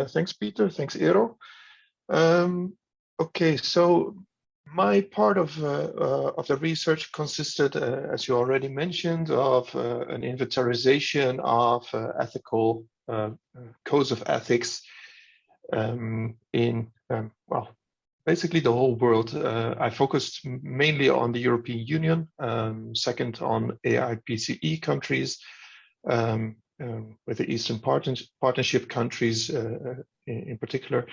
Thanks, Peter. Thanks, Eero. Okay, so my part of the research consisted, as you already mentioned, of an inventarization of ethical codes of ethics in, well, basically the whole world. I focused mainly on the European Union, second on AIPCE countries, with the Eastern Partnership countries in particular.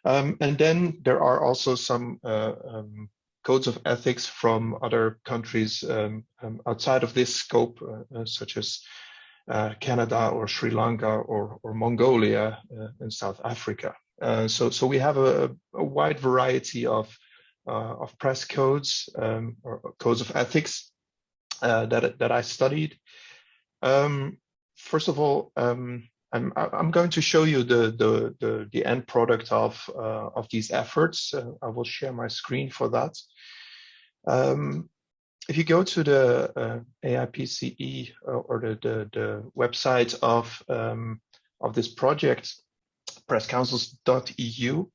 And then there are also some codes of ethics from other countries outside of this scope, such as Canada or Sri Lanka or Mongolia and South Africa. So we have a wide variety of press codes or codes of ethics that I studied. First of all, I'm going to show you the end product of these efforts. I will share my screen for that. If you go to the AIPCE or the website of this project, presscouncils.eu,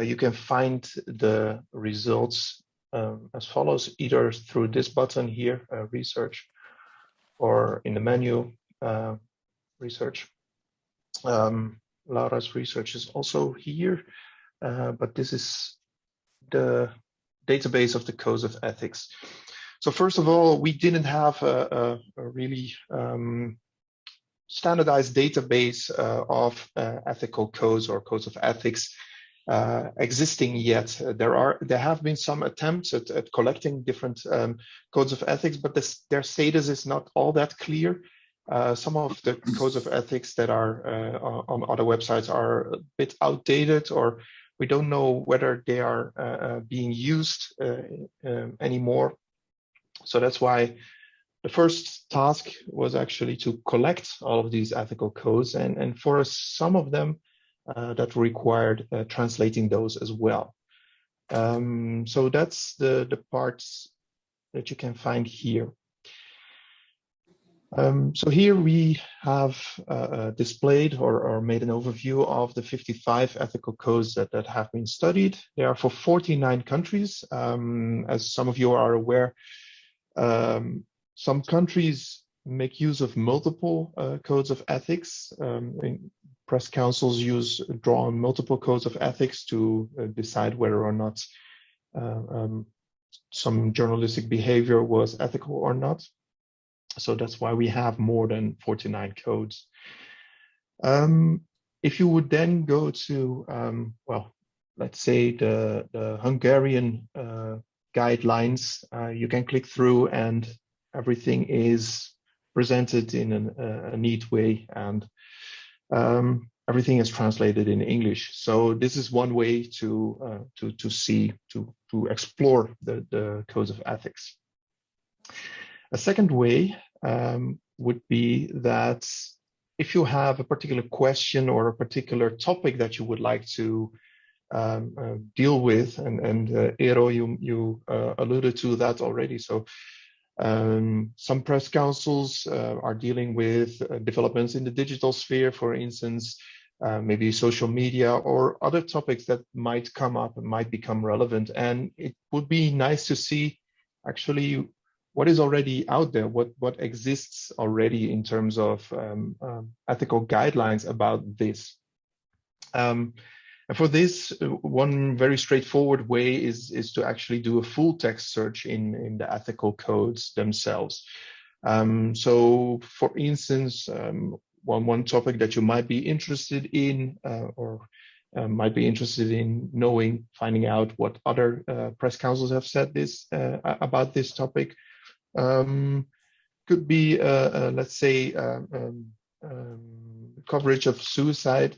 you can find the results as follows, either through this button here, research, or in the menu, research. Laura's research is also here, but this is the database of the codes of ethics. So first of all, we didn't have a really standardized database of ethical codes or codes of ethics existing yet. There have been some attempts at collecting different codes of ethics, but their status is not all that clear. Some of the codes of ethics that are on other websites are a bit outdated, or we don't know whether they are being used anymore. So that's why the first task was actually to collect all of these ethical codes, and for some of them that required translating those as well. So that's the parts that you can find here. So here we have displayed or made an overview of the 55 ethical codes that have been studied. They are for 49 countries. As some of you are aware, some countries make use of multiple codes of ethics. Press councils draw on multiple codes of ethics to decide whether or not some journalistic behavior was ethical or not. So that's why we have more than 49 codes. If you would then go to, well, let's say the Hungarian guidelines, you can click through and everything is presented in a neat way, and everything is translated in English. So this is one way to explore the codes of ethics. A second way would be that if you have a particular question or a particular topic that you would like to deal with, and Eero, you alluded to that already. So some press councils are dealing with developments in the digital sphere, for instance, maybe social media or other topics that might come up and might become relevant. And it would be nice to see actually what is already out there, what exists already in terms of ethical guidelines about this. And for this, one very straightforward way is to actually do a full text search in the ethical codes themselves. So for instance, one topic that you might be interested in or might be interested in knowing, finding out what other press councils have said about this topic, could be, let's say, coverage of suicide.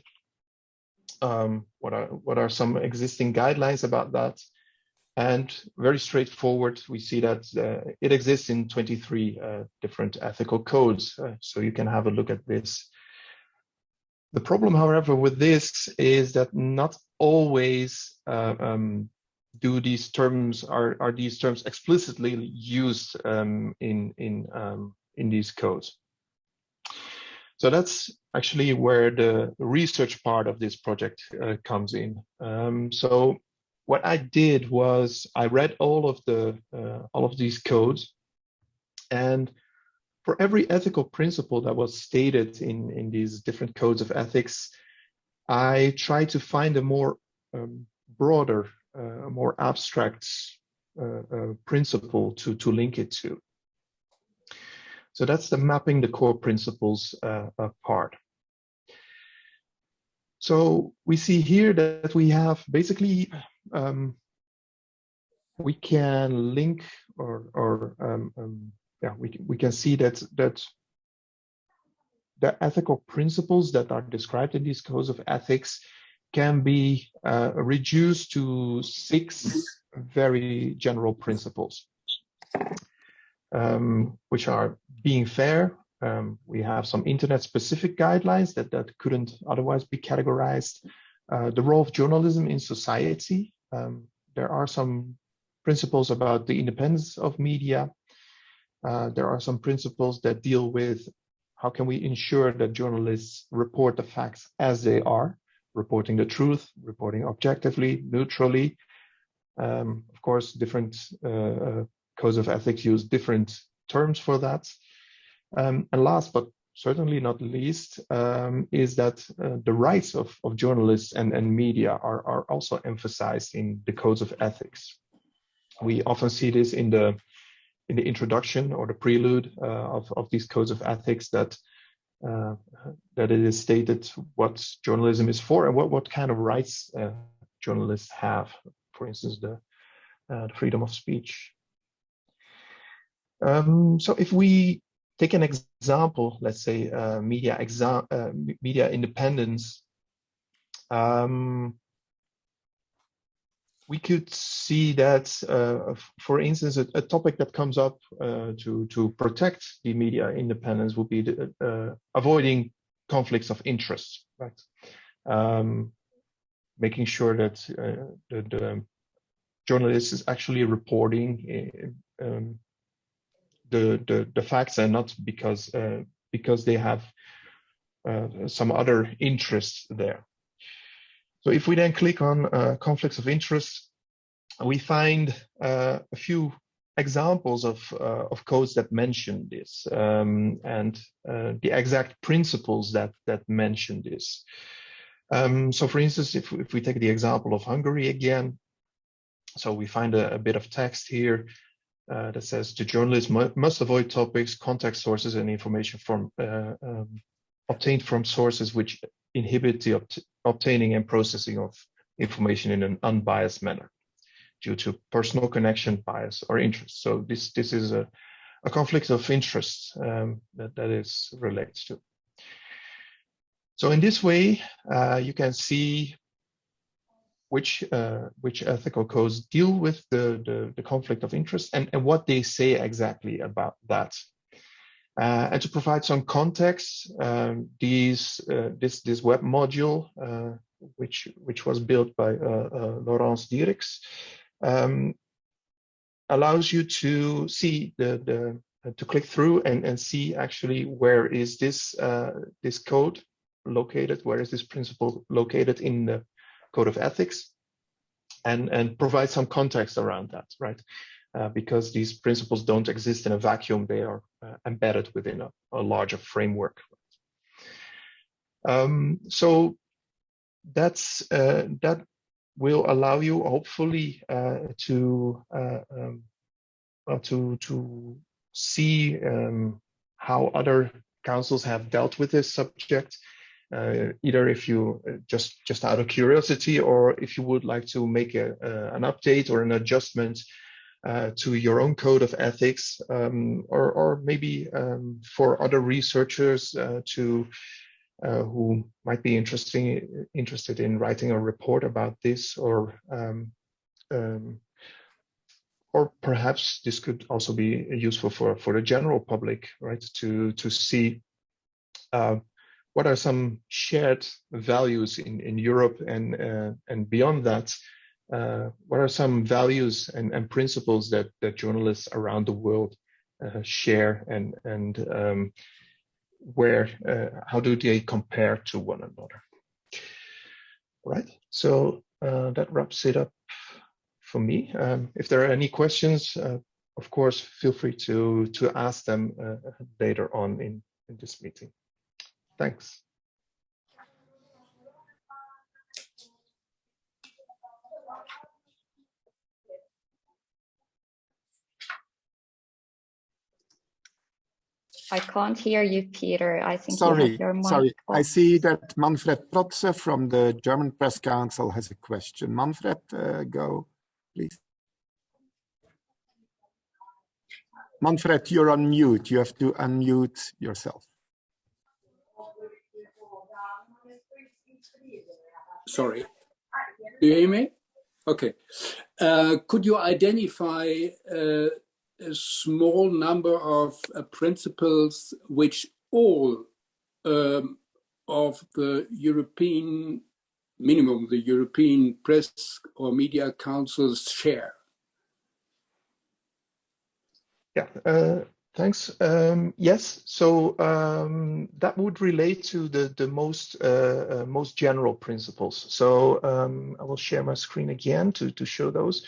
What are some existing guidelines about that? And very straightforward, we see that it exists in 23 different ethical codes, so you can have a look at this. The problem, however, with this is that not always are these terms explicitly used in these codes. So that's actually where the research part of this project comes in. So what I did was I read all of these codes, and for every ethical principle that was stated in these different codes of ethics, I tried to find a more broader, more abstract principle to link it to. So that's the mapping the core principles part. So we see here that we have basically, we can link we can see that the ethical principles that are described in these codes of ethics can be reduced to 6 very general principles, which are being fair. We have some internet-specific guidelines that couldn't otherwise be categorized. The role of journalism in society. There are some principles about the independence of media. There are some principles that deal with how can we ensure that journalists report the facts as they are, reporting the truth, reporting objectively, neutrally. Of course, different codes of ethics use different terms for that. And last but certainly not least is that the rights of journalists and media are also emphasized in the codes of ethics. We often see this in the introduction or the prelude of these codes of ethics, that it is stated what journalism is for and what kind of rights journalists have. For instance, the freedom of speech. So if we take an example, let's say media independence, we could see that, for instance, a topic that comes up to protect the media independence would be avoiding conflicts of interest, right? Making sure that the journalist is actually reporting the facts, and not because they have some other interest there. So if we then click on conflicts of interest, we find a few examples of codes that mention this, and the exact principles that mention this. So for instance, if we take the example of Hungary again, so we find a bit of text here that says the journalist must avoid topics, contact sources, and information from obtained from sources which inhibit the obtaining and processing of information in an unbiased manner due to personal connection, bias, or interest. So this is a conflict of interest that is related to. So in this way, you can see which ethical codes deal with the conflict of interest and what they say exactly about that. And to provide some context, this web module, which was built by Laurence Dierickx, allows you to see to click through and see actually where is this code located, where is this principle located in the code of ethics, and provide some context around that, right? Because these principles don't exist in a vacuum; they are embedded within a larger framework. So that will allow you, hopefully, to see how other councils have dealt with this subject. Either if you just out of curiosity, or if you would like to make an update or an adjustment to your own code of ethics, or maybe for other researchers who might be interested in writing a report about this, or perhaps this could also be useful for the general public, right? To see what are some shared values in Europe and beyond that. What are some values and principles that journalists around the world share, and how do they compare to one another? All right, so that wraps it up for me. If there are any questions, of course, feel free to ask them later on in this meeting. Thanks. I can't hear you, Peter. I think sorry, you have your mic sorry. off. I see that Manfred Protze from the German Press Council has a question. Manfred, go, please. Manfred, you're on mute. You have to unmute yourself. Sorry. Do you hear me? Okay. Could you identify a small number of principles which all of the European, minimum the European press or media councils share? Yeah, thanks. Yes, so that would relate to the most general principles. So I will share my screen again to show those,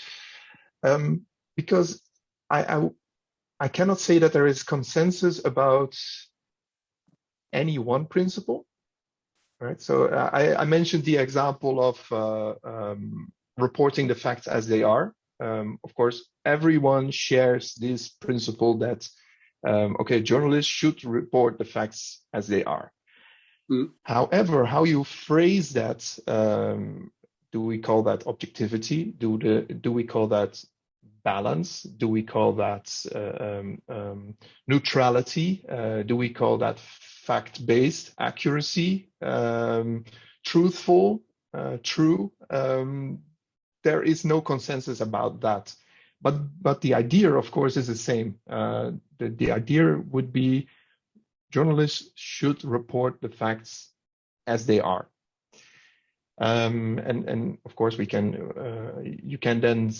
because I cannot say that there is consensus about any one principle. Right. So I mentioned the example of reporting the facts as they are. Of course, everyone shares this principle that, okay, journalists should report the facts as they are. Mm. However, how you phrase that, do we call that objectivity? Do we call that balance? Do we call that neutrality? Do we call that fact-based accuracy? Truthful? True? There is no consensus about that, but the idea, of course, is the same. The idea would be journalists should report the facts as they are, and of course we can you can then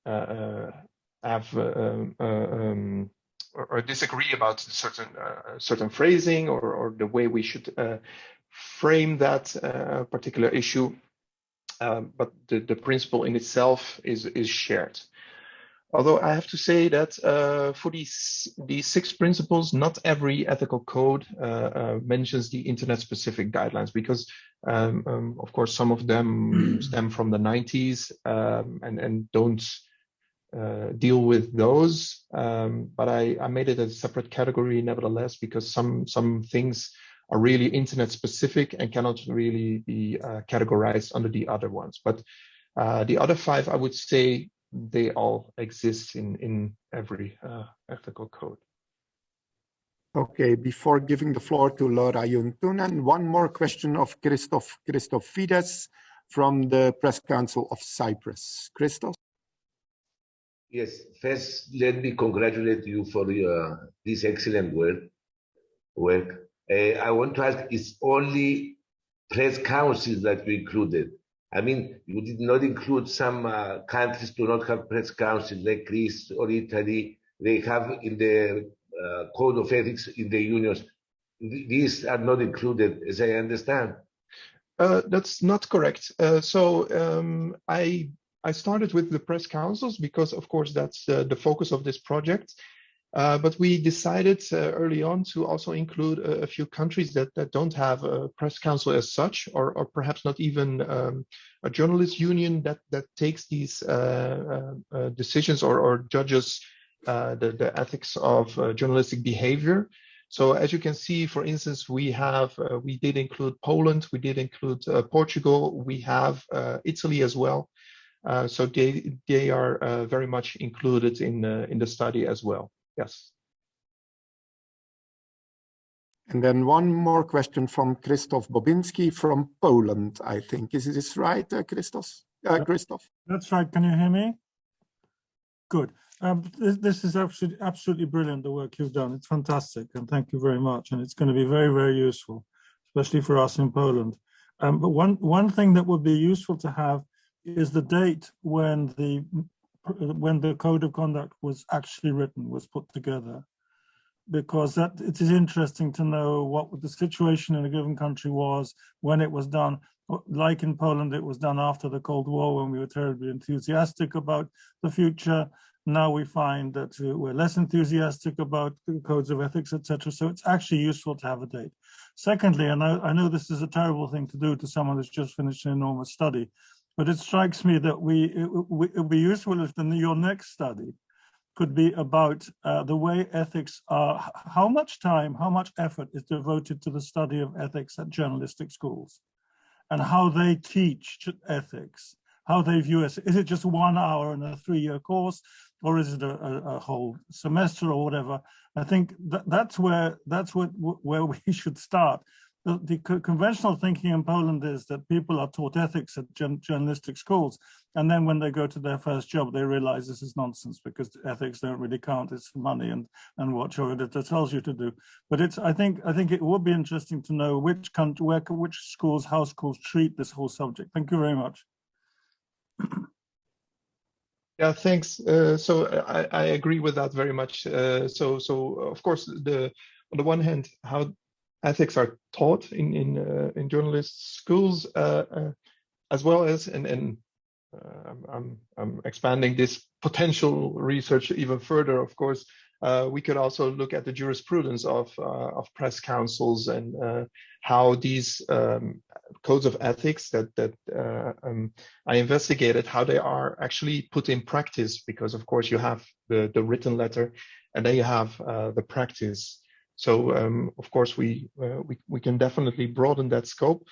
have or disagree about certain phrasing or the way we should frame that particular issue. But the principle in itself is shared. Although I have to say that for these 6 principles, not every ethical code mentions the internet-specific guidelines, because of course some of them stem from the 90s and don't deal with those. But I made it a separate category nevertheless, because some things are really internet specific and cannot really be categorized under the other ones. But the other 5, I would say, they all exist in every ethical code. Okay, before giving the floor to Laura Juntunen, one more question of Christoph Fides from the Press Council of Cyprus. Christoph? Yes, first, let me congratulate you for this excellent work. I want to ask, is only press councils that you included? I mean, you did not include some countries do not have press councils, like Greece or Italy. They have in the code of ethics in the unions. These are not included, as I understand. That's not correct. So I started with the press councils because, of course, that's the focus of this project. But we decided early on to also include a few countries that don't have a press council as such, or perhaps not even a journalist union that takes these decisions or judges the ethics of journalistic behavior. So as you can see, for instance, we did include Poland, we did include Portugal, we have Italy as well. So they are very much included in the study as well. Yes. And then one more question from Krzysztof Bobinski from Poland, I think. Is this right, Krzysztof? That's right. Can you hear me? Good. This is absolutely brilliant, the work you've done. It's fantastic, and thank you very much. And it's going to be very, very useful, especially for us in Poland. But one thing that would be useful to have is the date when the code of conduct was actually written, was put together. because that it is interesting to know what the situation in a given country was when it was done. Like in Poland, it was done after the Cold War when we were terribly enthusiastic about the future. Now we find that we're less enthusiastic about codes of ethics, etc. So it's actually useful to have a date. Secondly, and I know this is a terrible thing to do to someone who's just finished an enormous study, but it strikes me that it would be useful if your next study could be about the way ethics are, how much time, how much effort is devoted to the study of ethics at journalistic schools, and how they teach ethics, how they view it. Is it just 1 hour in a 3-year course, or is it a whole semester or whatever? I think that's where we should start. The conventional thinking in Poland is that people are taught ethics at journalistic schools, and then when they go to their first job, they realize this is nonsense because ethics don't really count. It's money and what your editor tells you to do. But I think it would be interesting to know which schools, how schools treat this whole subject. Thank you very much. Yeah, thanks. So I agree with that very much. So of course, on the one hand, how ethics are taught in journalist schools, as well as, and I'm expanding this potential research even further. Of course, we could also look at the jurisprudence of press councils and how these codes of ethics that I investigated, how they are actually put in practice. Because of course you have the written letter, and then you have the practice. So of course we can definitely broaden that scope.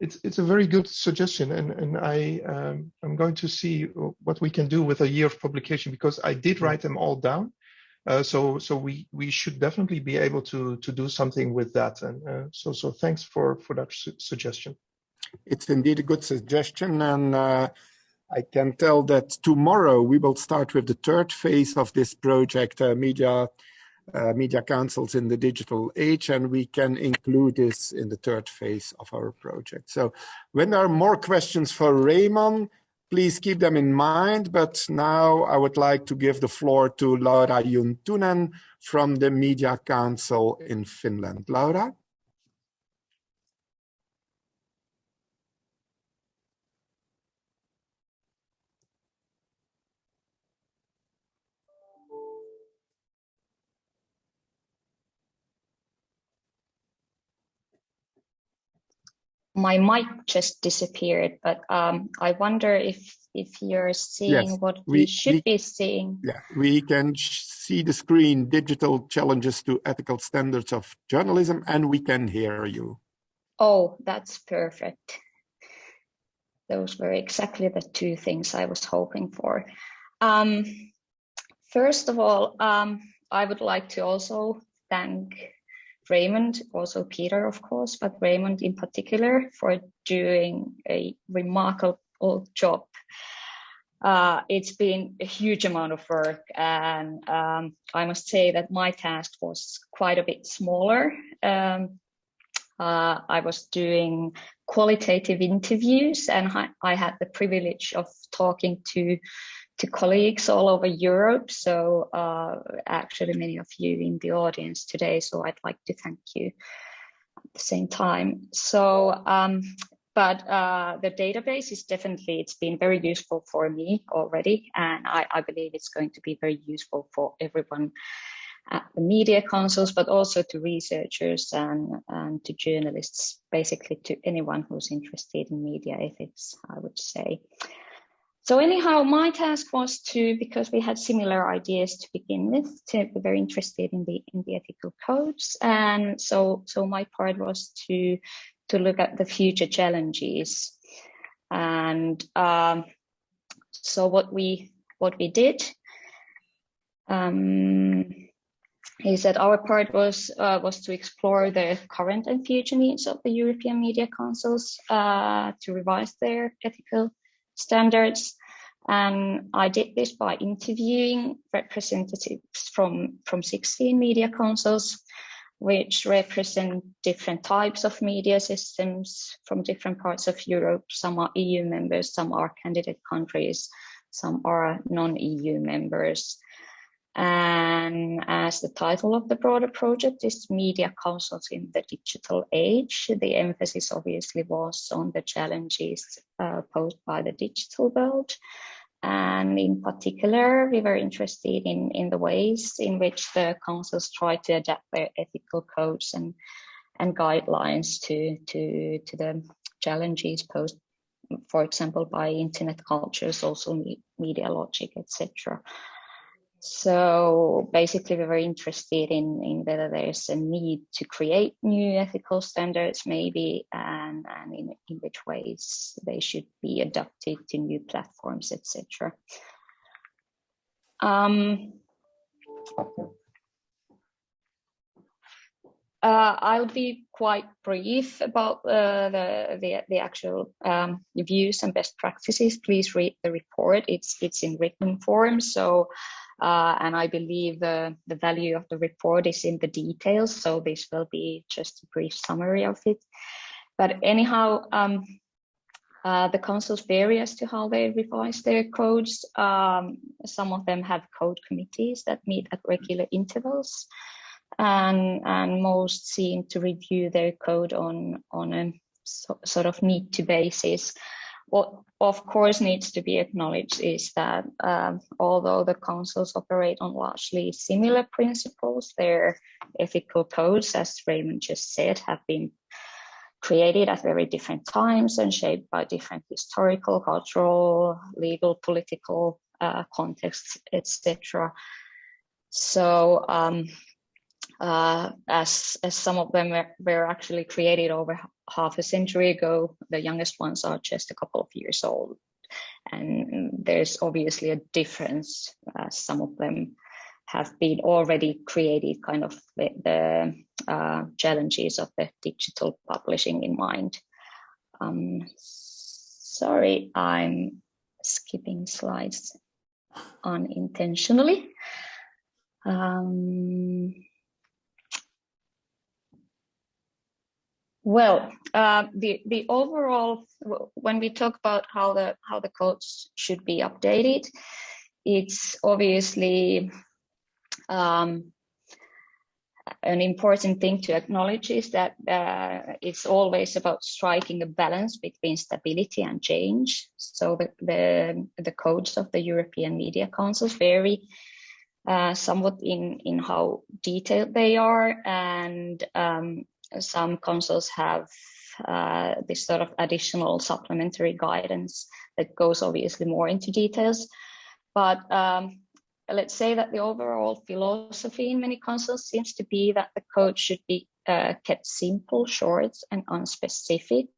It's a very good suggestion, and I'm going to see what we can do with a year of publication, because I did write them all down. So we should definitely be able to do something with that, and so thanks for that suggestion. It's indeed a good suggestion, and I can tell that tomorrow we will start with the third phase of this project, Media Councils in the Digital Age, and we can include this in the third phase of our project. So when there are more questions for Raymond, please keep them in mind. But now I would like to give the floor to Laura Juntunen from the Media Council in Finland. Laura? My mic just disappeared, but I wonder if you're seeing what we should be seeing. Yeah, we can see the screen, digital challenges to ethical standards of journalism, and we can hear you. Oh, that's perfect. Those were exactly the two things I was hoping for. First of all, I would like to also thank Raymond, also Peter, of course, but Raymond in particular, for doing a remarkable job. It's been a huge amount of work, and I must say that my task was quite a bit smaller. I was doing qualitative interviews, and I had the privilege of talking to colleagues all over Europe. So actually many of you in the audience today, so I'd like to thank you at the same time. So, but the database is definitely, it's been very useful for me already, and I believe it's going to be very useful for everyone at the media councils, but also to researchers and to journalists, basically to anyone who's interested in media ethics, I would say. So anyhow, my task was because we had similar ideas to begin with, to be very interested in the ethical codes, and so my part was to look at the future challenges, and so what we did is that our part was to explore the current and future needs of the European media councils, to revise their ethical standards. And I did this by interviewing representatives from 16 media councils, which represent different types of media systems from different parts of Europe. Some are EU members, some are candidate countries, some are non-EU members. And as the title of the broader project is Media Councils in the Digital Age, the emphasis obviously was on the challenges posed by the digital world. And in particular, we were interested in the ways in which the councils try to adapt their ethical codes and guidelines to the challenges posed, for example, by internet culture, social media logic, etc. So basically, we were interested in whether there's a need to create new ethical standards, maybe, and in which ways they should be adapted to new platforms, etc. I'll be quite brief about the actual views and best practices. Please read the report. It's in written form. So, and I believe the value of the report is in the details. So this will be just a brief summary of it. But anyhow, the councils vary as to how they revise their codes. Some of them have code committees that meet at regular intervals. And most seem to review their code on a sort of need-to basis. What of course needs to be acknowledged is that although the councils operate on largely similar principles, their ethical codes, as Raymond just said, have been created at very different times and shaped by different historical, cultural, legal, political contexts, etc. So as some of them were actually created over half a century ago, the youngest ones are just a couple of years old. And there's obviously a difference. Some of them have been already created kind of with the challenges of the digital publishing in mind. Sorry, I'm skipping slides unintentionally. Well, the overall, when we talk about how the codes should be updated, it's obviously an important thing to acknowledge is that it's always about striking a balance between stability and change. So the codes of the European Media Councils vary somewhat in how detailed they are, and some councils have this sort of additional supplementary guidance that goes obviously more into details. But let's say that the overall philosophy in many councils seems to be that the code should be kept simple, short, and unspecific.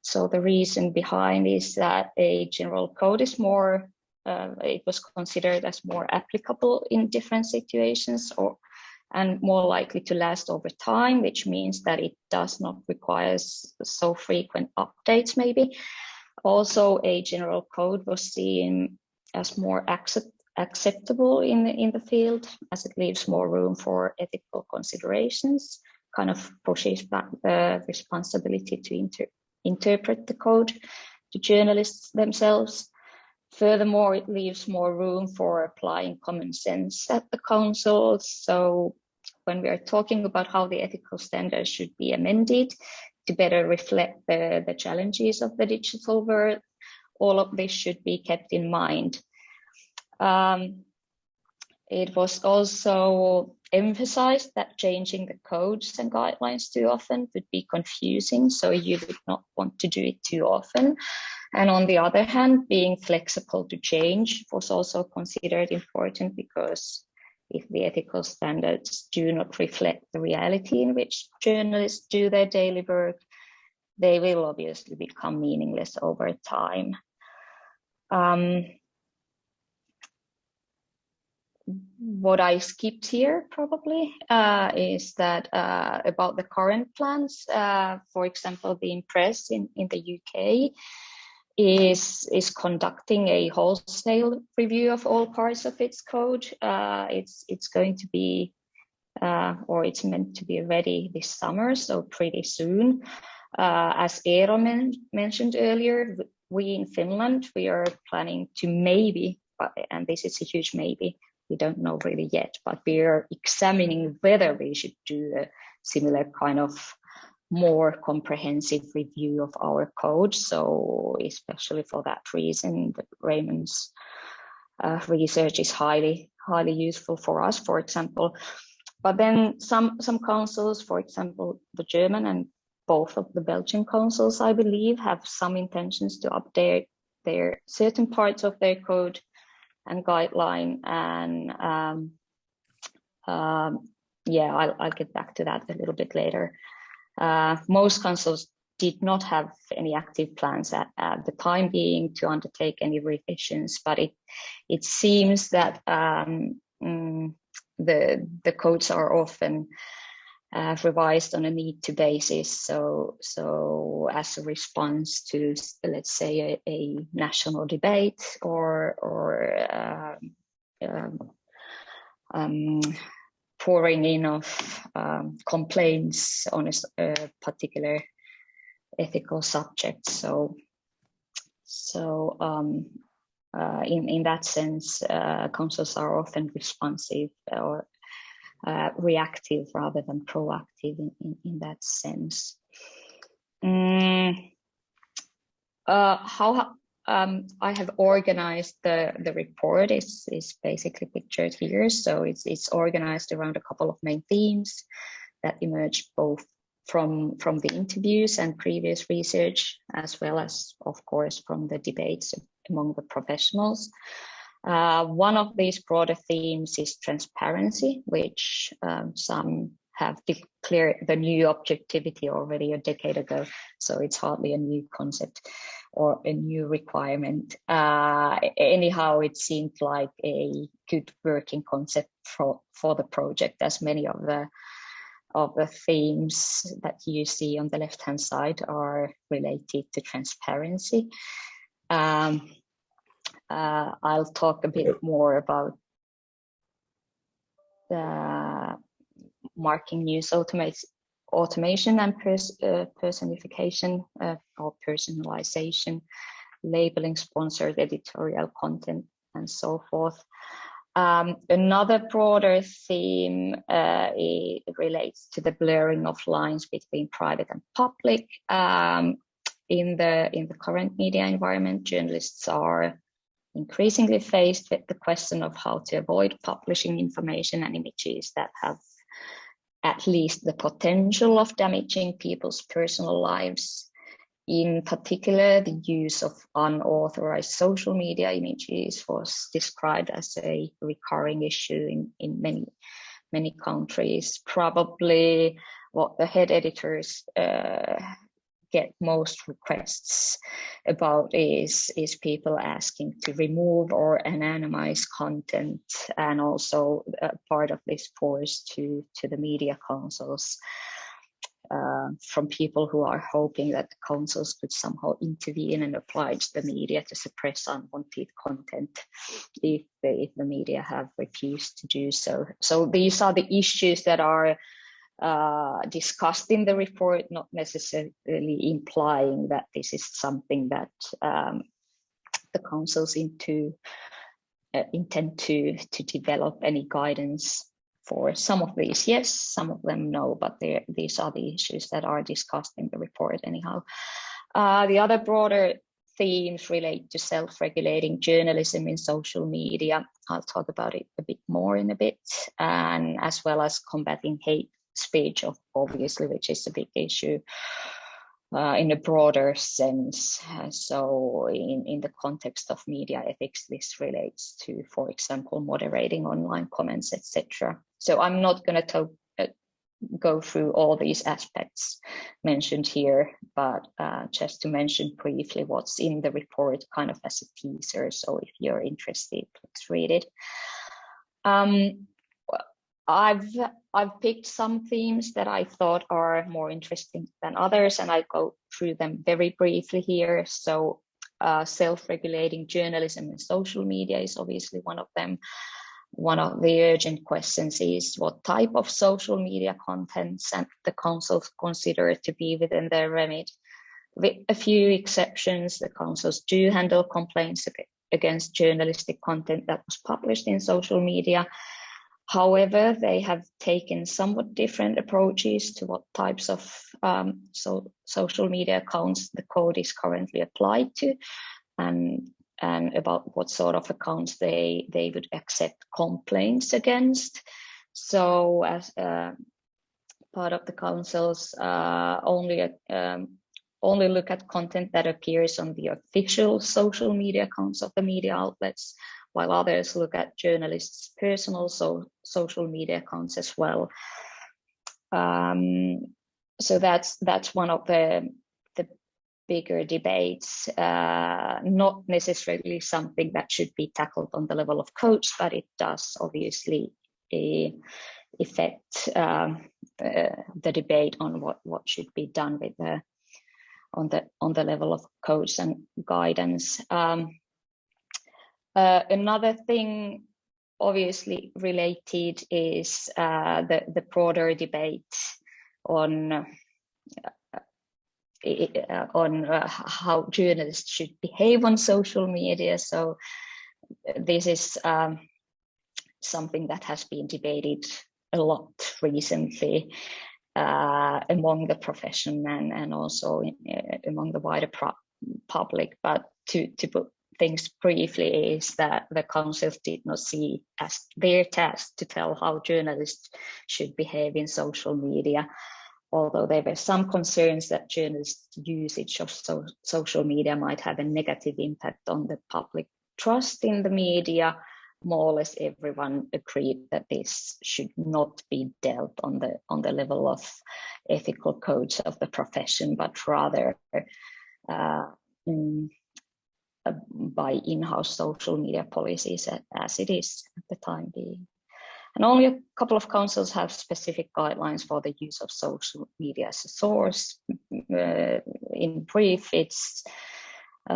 So the reason behind is that a general code is more, it was considered as more applicable in different situations and more likely to last over time, which means that it does not require so frequent updates maybe. Also, a general code was seen as more acceptable in the field, as it leaves more room for ethical considerations, kind of pushes back the responsibility to interpret the code to journalists themselves. Furthermore, it leaves more room for applying common sense at the council. So when we are talking about how the ethical standards should be amended to better reflect the challenges of the digital world, all of this should be kept in mind. It was also emphasized that changing the codes and guidelines too often would be confusing, so you would not want to do it too often. And on the other hand, being flexible to change was also considered important, because if the ethical standards do not reflect the reality in which journalists do their daily work, they will obviously become meaningless over time. What I skipped here probably is that about the current plans, for example, the Impress in the UK is conducting a wholesale review of all parts of its code. It's going to be, or it's meant to be ready this summer, so pretty soon. As Eero mentioned earlier, we in Finland, we are planning to maybe, and this is a huge maybe, we don't know really yet, but we are examining whether we should do a similar kind of more comprehensive review of our code. So especially for that reason, Raymond's research is highly useful for us, for example. But then some councils, for example, the German and both of the Belgian councils, I believe, have some intentions to update their certain parts of their code and guideline. And yeah, I'll get back to that a little bit later. Most councils did not have any active plans at the time being to undertake any revisions, but it seems that the codes are often revised on a need-to basis. So as a response to, let's say, a national debate or pouring in of complaints on a particular ethical subject. So in that sense, councils are often responsive or reactive rather than proactive in that sense. How I have organized the report is basically pictured here. So it's organized around a couple of main themes that emerge both from the interviews and previous research, as well as, of course, from the debates among the professionals. One of these broader themes is transparency, which some have declared the new objectivity already a decade ago. So it's hardly a new concept or a new requirement. Anyhow, it seemed like a good working concept for the project, as many of the themes that you see on the left-hand side are related to transparency. I'll talk a bit more about the marking news automation and personification or personalization, labeling sponsored editorial content, and so forth. Another broader theme relates to the blurring of lines between private and public. In the current media environment, journalists are increasingly faced with the question of how to avoid publishing information and images that have at least the potential of damaging people's personal lives. In particular, the use of unauthorized social media images was described as a recurring issue in many countries. Probably what the head editors get most requests about is people asking to remove or anonymize content, and also part of this pours to the media councils from people who are hoping that the councils could somehow intervene and oblige the media to suppress unwanted content if the media have refused to do so. So these are the issues that are discussed in the report, not necessarily implying that this is something that the councils intend to develop any guidance for. Some of these, yes, some of them, no, but these are the issues that are discussed in the report anyhow. The other broader themes relate to self-regulating journalism in social media. I'll talk about it a bit more in a bit, and as well as combating hate speech, obviously, which is a big issue in a broader sense. So in the context of media ethics, this relates to, for example, moderating online comments, etc. So I'm not going to go through all these aspects mentioned here, but just to mention briefly what's in the report kind of as a teaser. So if you're interested, please read it. I've picked some themes that I thought are more interesting than others, and I go through them very briefly here. So self-regulating journalism and social media is obviously one of them. One of the urgent questions is what type of social media contents and the councils consider to be within their remit. With a few exceptions, the councils do handle complaints against journalistic content that was published in social media. However, they have taken somewhat different approaches to what types of social media accounts the code is currently applied to, and about what sort of accounts they would accept complaints against. So as part of the councils only look at content that appears on the official social media accounts of the media outlets, while others look at journalists' personal social media accounts as well. So that's one of the bigger debates, not necessarily something that should be tackled on the level of codes, but it does obviously affect the debate on what should be done with on the level of codes and guidance. Another thing obviously related is the broader debate on how journalists should behave on social media. So this is something that has been debated a lot recently among the profession and also among the wider public. But to put things briefly is that the councils did not see as their task to tell how journalists should behave in social media, although there were some concerns that journalists' usage of social media might have a negative impact on the public trust in the media. More or less everyone agreed that this should not be dealt on the level of ethical codes of the profession, but rather by in-house social media policies as it is at the time being. And only a couple of councils have specific guidelines for the use of social media as a source. In brief, it's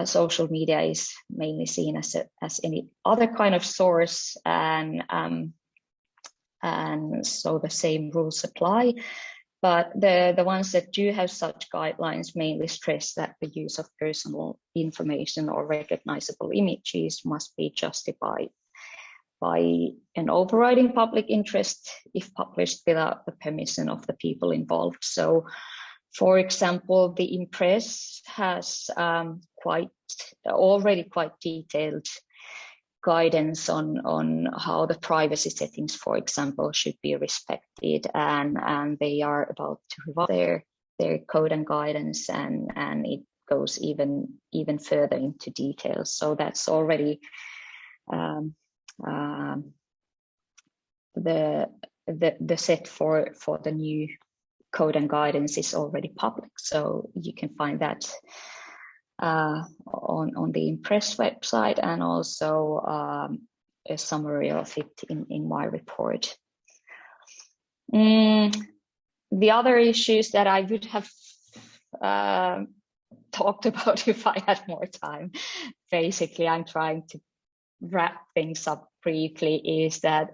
social media is mainly seen as any other kind of source, and so the same rules apply. But the ones that do have such guidelines mainly stress that the use of personal information or recognizable images must be justified by an overriding public interest if published without the permission of the people involved. So, for example, the Impress has already quite detailed guidance on how the privacy settings, for example, should be respected, and they are about to revise their code and guidance, and it goes even further into details. So that's already the set for the new code and guidance is already public, so you can find that on the Impress website, and also a summary of it in my report. The other issues that I would have talked about if I had more time, basically I'm trying to wrap things up briefly, is that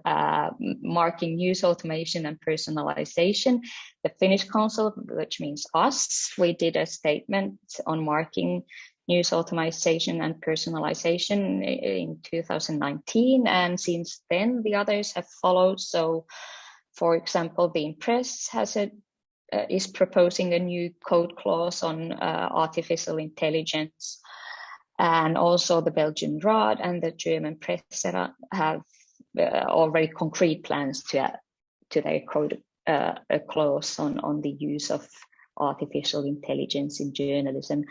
marking news automation and personalization. The Finnish Council, which means us, we did a statement on marking news automation and personalization in 2019, and since then the others have followed. So, for example, the Impress is proposing a new code clause on artificial intelligence. And also the Belgian RAD and the German Press have already concrete plans to their code a clause on the use of artificial intelligence in journalism.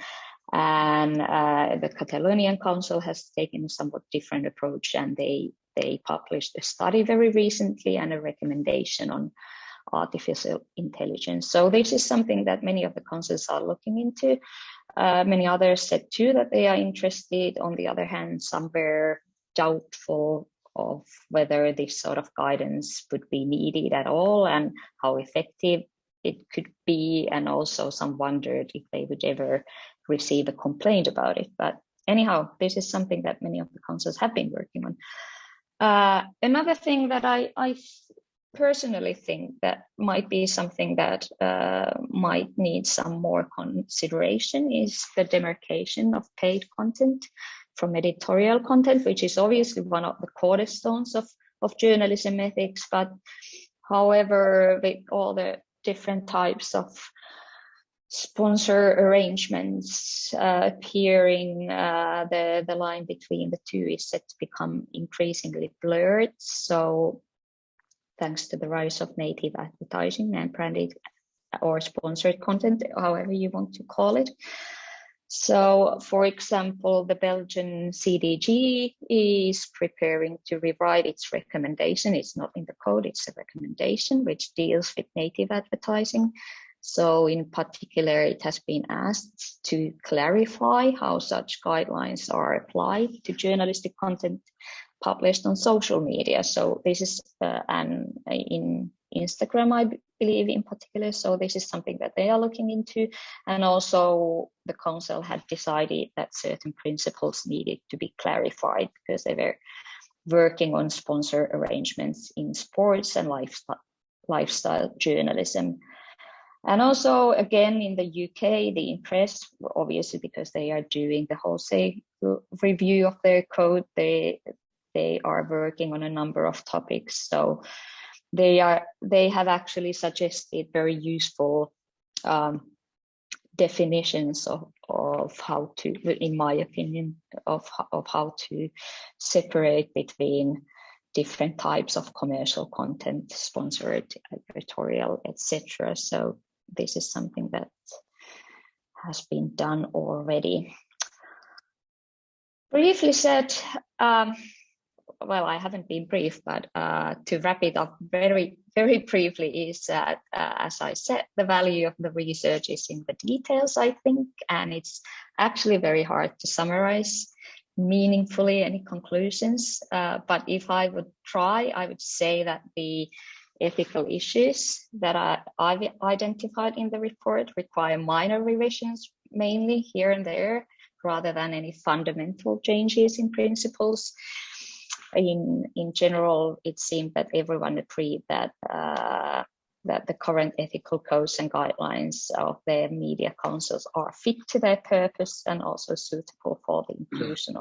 And the Catalonian Council has taken a somewhat different approach, and they published a study very recently and a recommendation on artificial intelligence. So this is something that many of the councils are looking into. Many others said too that they are interested. On the other hand, some were doubtful of whether this sort of guidance would be needed at all and how effective it could be. And also some wondered if they would ever receive a complaint about it. But anyhow, this is something that many of the councils have been working on. Another thing that I personally think that might be something that might need some more consideration is the demarcation of paid content from editorial content, which is obviously one of the cornerstones of journalism ethics. But however, with all the different types of sponsor arrangements appearing, the line between the two is set to become increasingly blurred. So thanks to the rise of native advertising and branded or sponsored content, however you want to call it. So, for example, the Belgian CDJ is preparing to rewrite its recommendation. It's not in the code, it's a recommendation which deals with native advertising. So in particular, it has been asked to clarify how such guidelines are applied to journalistic content published on social media. So this is in Instagram, I believe, in particular. So this is something that they are looking into. And also the council had decided that certain principles needed to be clarified because they were working on sponsor arrangements in sports and lifestyle journalism. And also, again, in the UK, the Press, obviously, because they are doing the wholesale review of their code, they are working on a number of topics. So they have actually suggested very useful definitions of how to, in my opinion, of how to separate between different types of commercial content, sponsored, editorial, etc. So this is something that has been done already. Briefly said, well, I haven't been brief, but to wrap it up very, very briefly is that, as I said, the value of the research is in the details, I think, and it's actually very hard to summarize meaningfully any conclusions. But if I would try, I would say that the ethical issues that I've identified in the report require minor revisions, mainly here and there, rather than any fundamental changes in principles. In general, it seemed that everyone agreed that that the current ethical codes and guidelines of their media councils are fit to their purpose and also suitable for the inclusion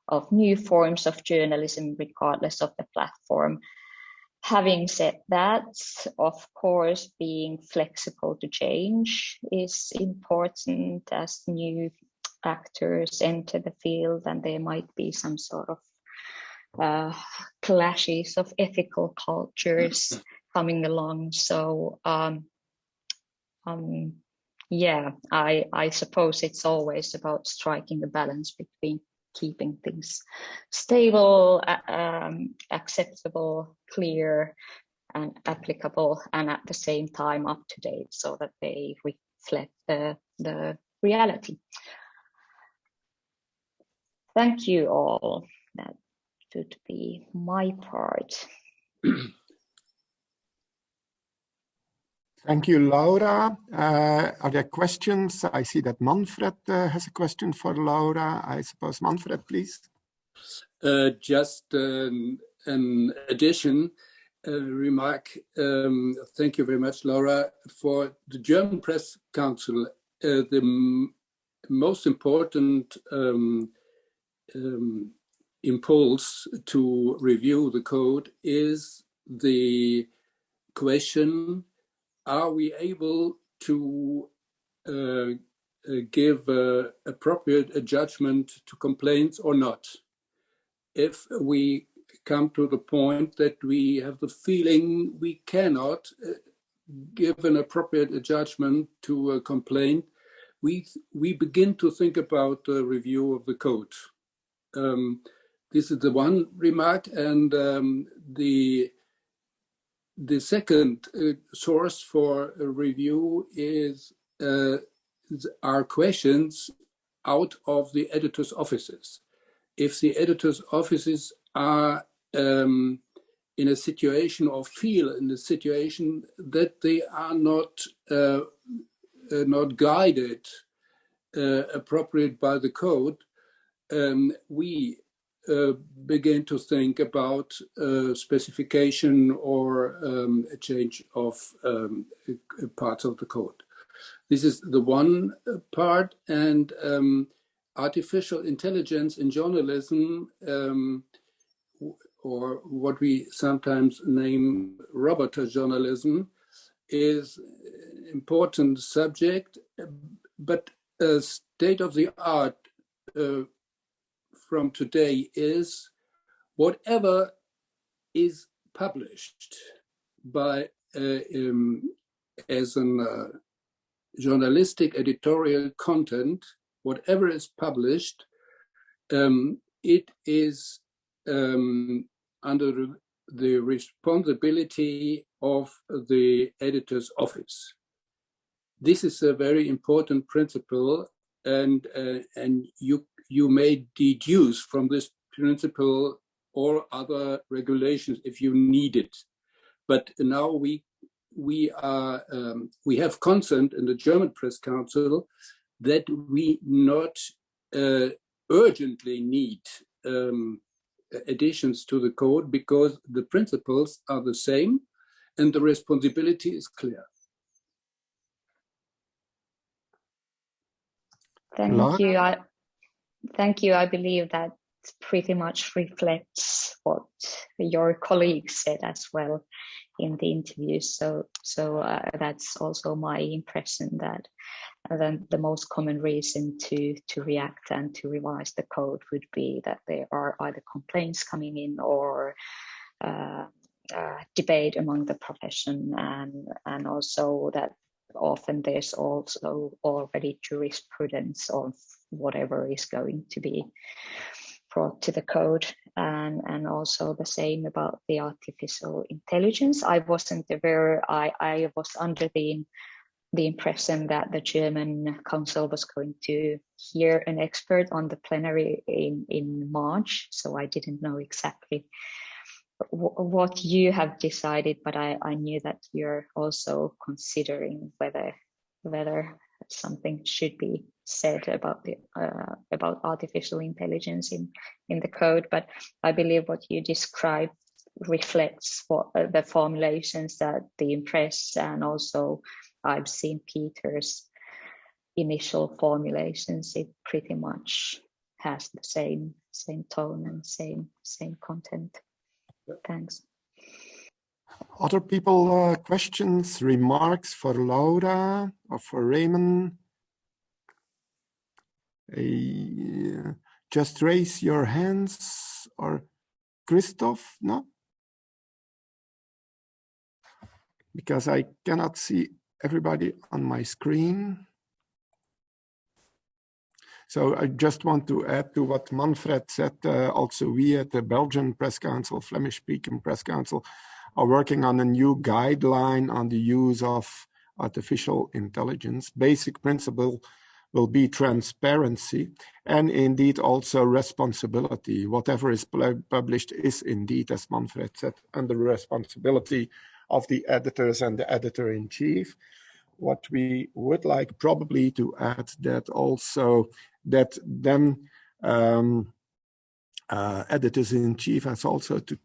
of new forms of journalism, regardless of the platform. Having said that, of course, being flexible to change is important as new actors enter the field, and there might be some sort of clashes of ethical cultures coming along. So yeah, I suppose it's always about striking a balance between keeping things stable, acceptable, clear, and applicable, and at the same time up to date, so that they reflect the reality. Thank you all. That would be my part. Thank you, Laura. Are there questions? I see that Manfred has a question for Laura. I suppose, Manfred, please. Just an addition remark. Thank you very much, Laura. For the German Press Council, the most important impulse to review the code is the question: are we able to give appropriate judgment to complaints or not? If we come to the point that we have the feeling we cannot give an appropriate judgment to a complaint, we begin to think about the review of the code. This is the one remark, and the second source for a review is our questions out of the editors' offices. If the editors' offices are in a situation or feel in a situation that they are not guided appropriate by the code, we begin to think about specification or a change of parts of the code. This is the one part, and artificial intelligence in journalism, or what we sometimes name robot journalism, is an important subject, but a state of the art from today is whatever is published by as a journalistic editorial content, whatever is published, it is under the responsibility of the editor's office. This is a very important principle, and you may deduce from this principle all other regulations if you need it. But now we have consent in the German Press Council that we not urgently need additions to the code, because the principles are the same and the responsibility is clear. Thank you. I believe that pretty much reflects what your colleagues said as well in the interview. So that's also my impression, that then the most common reason to react and to revise the code would be that there are either complaints coming in or debate among the profession, and also that often there's also already jurisprudence of whatever is going to be brought to the code, and also the same about the artificial intelligence. I wasn't aware. I was under the impression that the German Council was going to hear an expert on the plenary in March, so I didn't know exactly what you have decided, but I knew that you're also considering whether something should be said about artificial intelligence in the code. But I believe what you described reflects what the formulations that the press, and also I've seen Peter's initial formulations. It pretty much has the same tone and same content. Thanks. Other people, questions, remarks for Laura or for Raymond? Just raise your hands, or Christoph, no? Because I cannot see everybody on my screen. So I just want to add to what Manfred said. Also, we at the Belgian Press Council, Flemish-Speaking Press Council, are working on a new guideline on the use of artificial intelligence. Basic principle will be transparency, and indeed also responsibility. Whatever is published is indeed, as Manfred said, under the responsibility of the editors and the editor-in-chief. What we would like probably to add that also that then editors-in-chief has also to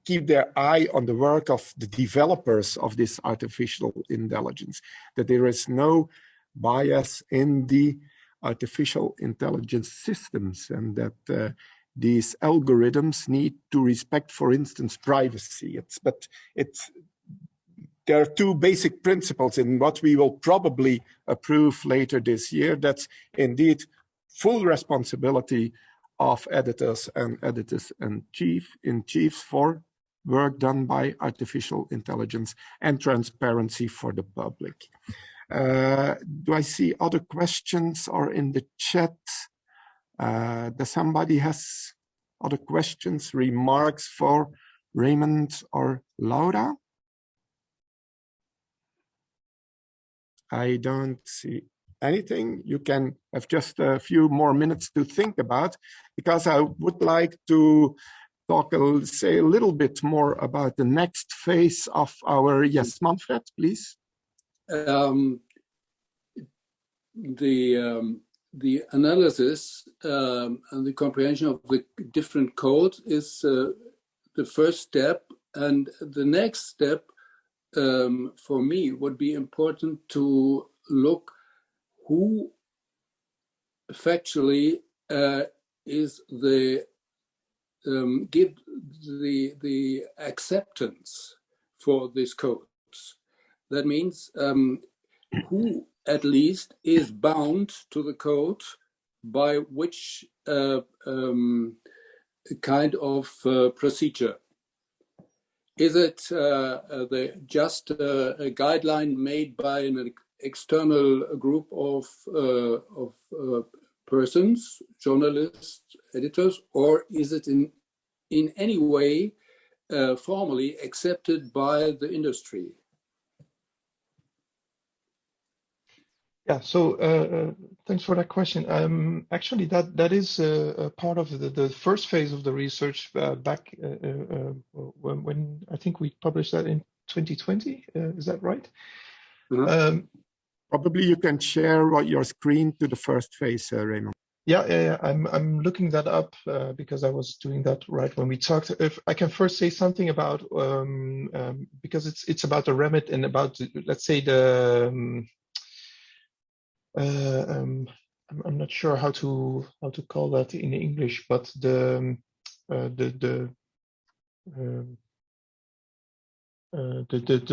keep their eye on the work of the developers of this artificial intelligence, that there is no bias in the artificial intelligence systems, and that these algorithms need to respect, for instance, privacy. There are two basic principles in what we will probably approve later this year. That's indeed full responsibility of editors and editors-in-chiefs for work done by artificial intelligence, and transparency for the public. Do I see other questions or in the chat? Does somebody has other questions, remarks for Raymond or Laura? I don't see anything. You can have just a few more minutes to think about, because I would like to talk, say a little bit more about the next phase of our, yes, Manfred, please. The analysis and the comprehension of the different codes is the first step, and the next step for me would be important to look who factually is the give the acceptance for these codes. That means who at least is bound to the code by which kind of procedure. Is it just a guideline made by an external group of persons, journalists, editors, or is it in any way formally accepted by the industry? Yeah, so thanks for that question. Actually, that is a part of the first phase of the research back when I think we published that in 2020. Is that right? Mm-hmm. Probably you can share your screen to the first phase, Raymond. Yeah. I'm looking that up because I was doing that right when we talked. If I can first say something about because it's about the remit and about let's say the I'm not sure how to call that in English, but the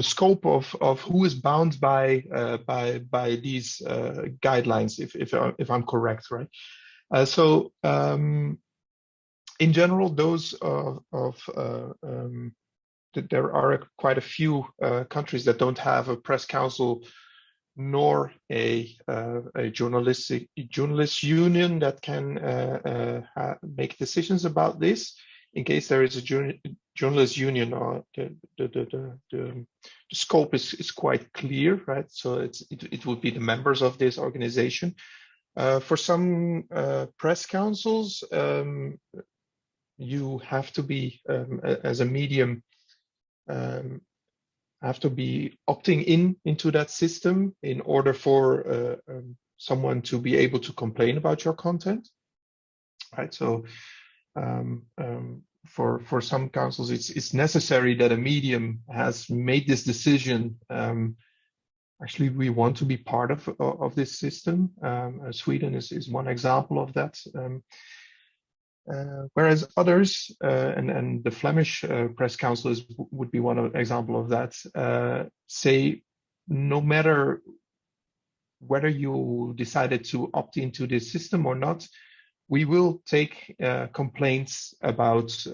scope of who is bound by these guidelines, if I'm correct, right? So in general, those there are quite a few countries that don't have a press council nor a journalist union that can make decisions about this. In case there is a journalist union, or the scope is quite clear, right? So it would be the members of this organization. For some press councils, you have to be as a medium. Have to be opting into that system in order for someone to be able to complain about your content, right? So for some councils, it's necessary that a medium has made this decision. Actually, we want to be part of this system. Sweden is one example of that. Whereas others, and the Flemish Press Council would be one example of that, say no matter whether you decided to opt into this system or not, we will take complaints about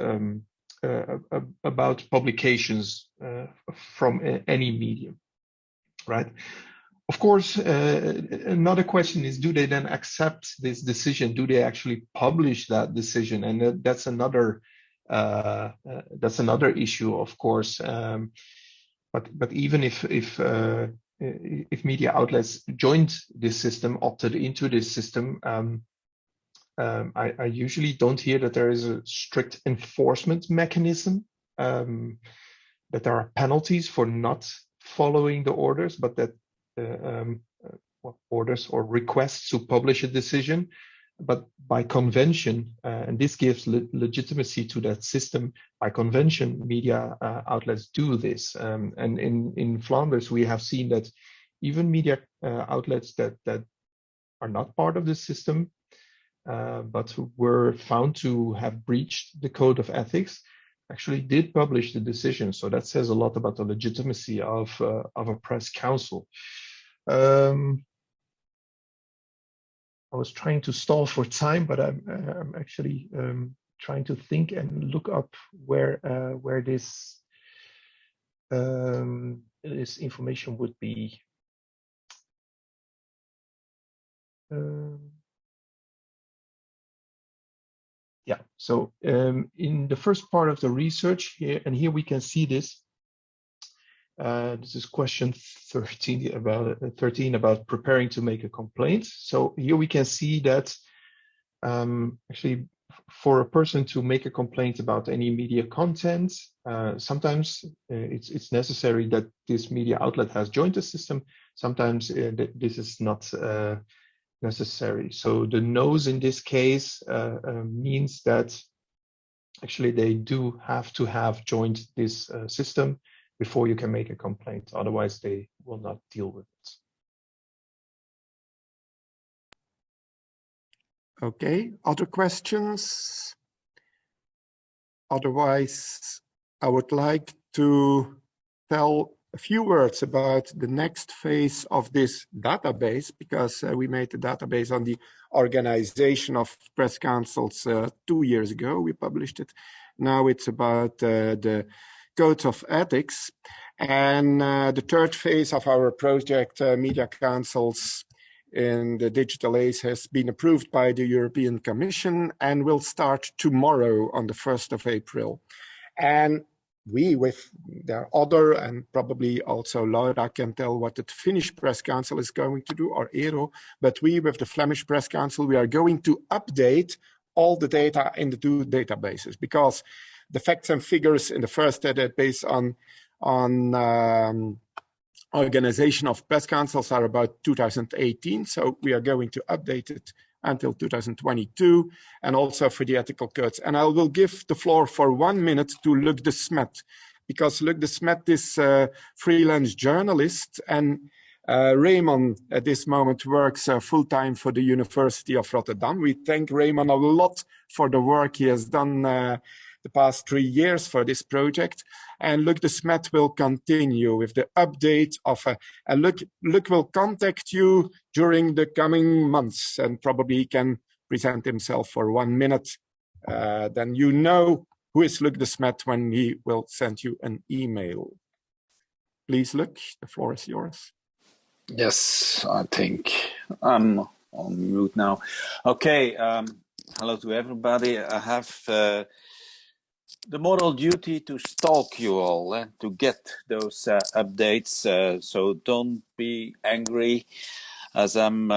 publications from any medium, right? Of course, another question is, do they then accept this decision? Do they actually publish that decision? And that's another issue, of course. But even if media outlets joined this system, opted into this system, I usually don't hear that there is a strict enforcement mechanism, that there are penalties for not following the orders, but that orders or requests to publish a decision, but by convention, and this gives legitimacy to that system. By convention, media outlets do this, and in Flanders we have seen that even media outlets that are not part of this system, but were found to have breached the code of ethics, actually did publish the decision. So that says a lot about the legitimacy of a press council. I was trying to stall for time, but I'm actually trying to think and look up where this information would be. Yeah, so in the first part of the research here, and here we can see this. This is question 13 about preparing to make a complaint. So here we can see that actually for a person to make a complaint about any media content, sometimes it's necessary that this media outlet has joined the system. Sometimes this is not necessary. So the no's in this case means that actually they do have to have joined this system before you can make a complaint. Otherwise, they will not deal with it. Okay, other questions? Otherwise, I would like to tell a few words about the next phase of this database, because we made the database on the organization of press councils 2 years ago. We published it. Now it's about the codes of ethics. And the third phase of our project, Media Councils in the Digital Age, has been approved by the European Commission and will start tomorrow on the 1st of April. And we, with the other, and probably also Laura can tell what the Finnish Press Council is going to do, or ERO, but we, with the Flemish Press Council, we are going to update all the data in the two databases, because the facts and figures in the first database on organization of press councils are about 2018, so we are going to update it until 2022, and also for the ethical codes. And I will give the floor for 1 minute to Luc de Smet, because Luc de Smet is a freelance journalist, and Raymond at this moment works full-time for the University of Rotterdam. We thank Raymond a lot for the work he has done the past 3 years for this project. And Luc de Smet will continue with the update of, and Luc will contact you during the coming months, and probably can present himself for 1 minute. Then you know who is Luc de Smet when he will send you an email. Please, Luc, the floor is yours. Yes, I think I'm on mute now. Okay, hello to everybody. I have the moral duty to stalk you all, to get those updates. So don't be angry as I'm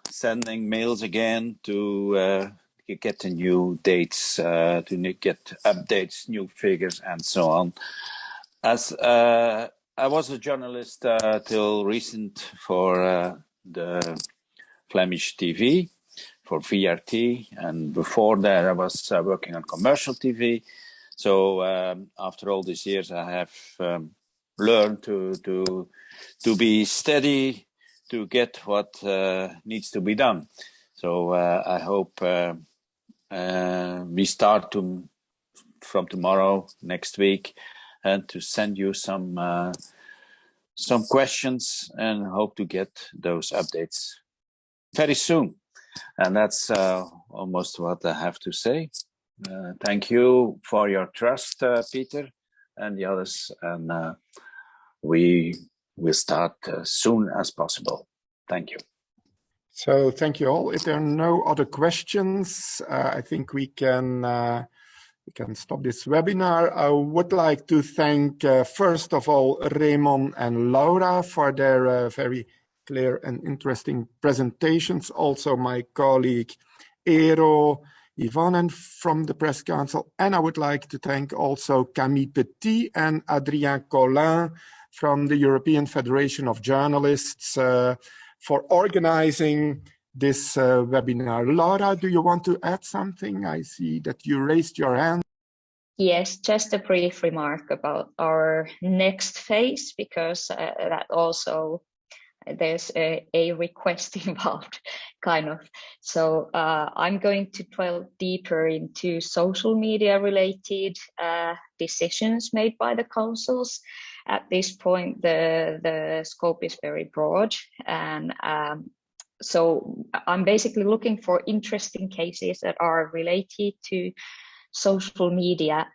sending mails again to get the new dates, to get updates, new figures, and so on. As I was a journalist till recent for the Flemish TV, for VRT, and before that I was working on commercial TV. So after all these years, I have learned to be steady, to get what needs to be done. So I hope we start from tomorrow, next week, and to send you some questions, and hope to get those updates very soon. And that's almost what I have to say. Thank you for your trust, Peter and the others, and we will start as soon as possible. Thank you. So thank you all. If there are no other questions, I think we can stop this webinar. I would like to thank, first of all, Raymond and Laura for their very clear and interesting presentations. Also my colleague Eero, Yvonne from the Press Council, and I would like to thank also Camille Petit and Adrien Collin from the European Federation of Journalists for organizing this webinar. Laura, do you want to add something? I see that you raised your hand. Yes, just a brief remark about our next phase, because that also there's a request involved, kind of. So I'm going to delve deeper into social media related decisions made by the councils. At this point, the scope is very broad, and so I'm basically looking for interesting cases that are related to social media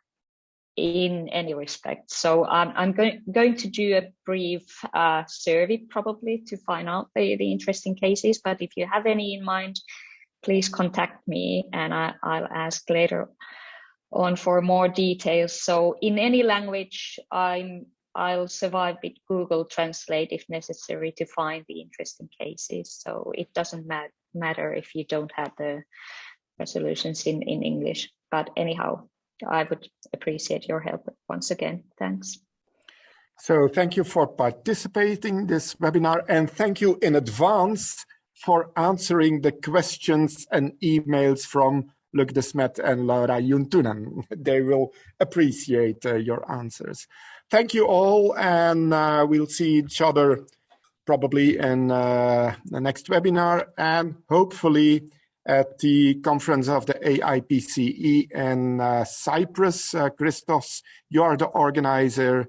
in any respect. So I'm going to do a brief survey probably to find out the interesting cases, but if you have any in mind, please contact me, and I'll ask later on for more details. So in any language, I'll survive with Google Translate if necessary to find the interesting cases. So it doesn't matter if you don't have the resolutions in English. But anyhow, I would appreciate your help once again. Thanks. So thank you for participating in this webinar, and thank you in advance for answering the questions and emails from Luc de Smet and Laura Juntunen. They will appreciate your answers. Thank you all, and we'll see each other probably in the next webinar, and hopefully at the conference of the AIPCE in Cyprus. Christos, you are the organizer.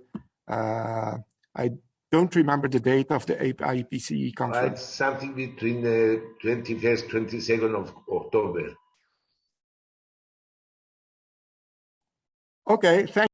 I don't remember the date of the AIPCE conference. It's something between the 21st, 22nd of October. Okay, thank you.